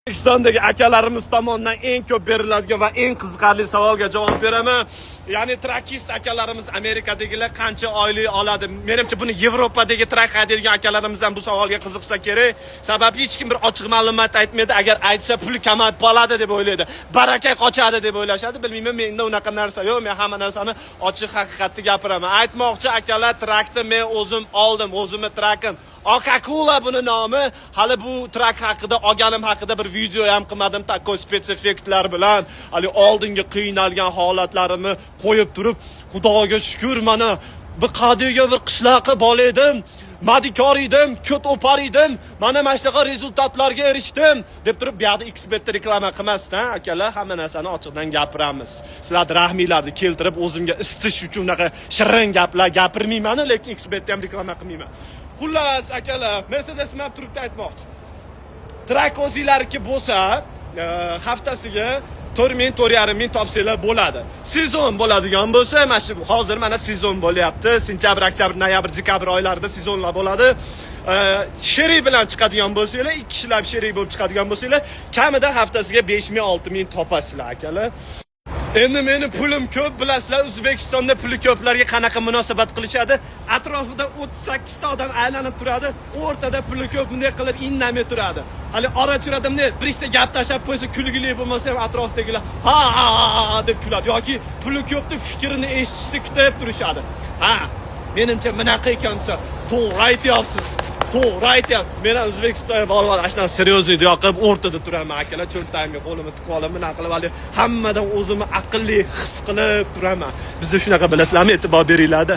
O'zbekistondagi akalarimiz tomonidan eng ko'p beriladigan va eng qiziqarli savolga javob beraman. Ya'ni trakist akalarimiz Amerikadagilar qancha oylik oladi? Menimcha buni Yevropadagi trak haydaydigan akalarimiz ham bu savolga qiziqsa kerak. Sababi hech kim bir ochiq ma'lumot aytmaydi. Agar aytsa pul kamayib qoladi deb o'ylaydi. Baraka qochadi deb o'ylashadi. Bilmayman, menda unaqa narsa yo'q. Men hamma narsani ochiq haqiqatni gapiraman. Aytmoqchi akalar, trakni men o'zim oldim, o'zimni trakim. Oq-Akula buni nomi. Hali bu trak haqida, olganim haqida bir video ham qilmadim, takoy spetsifektlar bilan. Hali oldingi qiynalgan holatlarimni qo'yib turib, Xudoga shukr, mana bir qadiga bir qishloqqa boledim. Madikor edim, ko't o'par edim. Mana shunaqa rezultatlarga erishdim deb turib, bu yerda XBT reklama qilmasdan, akalar, hamma narsani ochiqdan gapiramiz. Sizlar rahmiylarni keltirib, o'zimga isitish uchun unaqa shirin gaplar gapirmayman, lekin XBT ham reklama qilmayman. Xullas, akalar, Mercedes map turibdi aytmoqchi. Trak o'zinglarniki bo'lsa, haftasiga 4,000 ming topsanglar bo'ladi. Sezon bo'ladigan bo'lsa, mana shu hozir mana sezon bo'lyapti. Sentyabr, oktyabr, noyabr, dekabr oylarida sezonlar bo'ladi. Sheri bilan chiqadigan bo'lsanglar, 2 kishilab sheri bo'lib chiqadigan bo'lsanglar, kamida haftasiga 5,000-6,000 topasizlar, akalar. Endi meni pulim ko'p, bilasizlar, O'zbekistonda puli ko'plarga qanaqa munosabat qilishadi? Atrofida 38 ta odam aylanib turadi, o'rtada puli ko'p bunday qilib indamay turadi. Hali ora-chiradimda bir ikkita gap tashab qo'ysa, kulgili bo'lmasa ham atrofdagilar ha deb kuladi yoki puli ko'pni fikrini eshitishni kutib turishadi. Ha, menimcha bunaqa ekansa, to'g'ri aytyapsiz. To'g'ri aytyapsiz. Men O'zbekistonga borib, ashna seryozni yoqib o'rtada turaman, akalar, cho'ntagimga qo'limni tiqib olaman, bunaqa qilib, hali hammadan o'zimni aqlli his qilib turaman. Bizda shunaqa bilasizlarmi, e'tibor beringlar-da.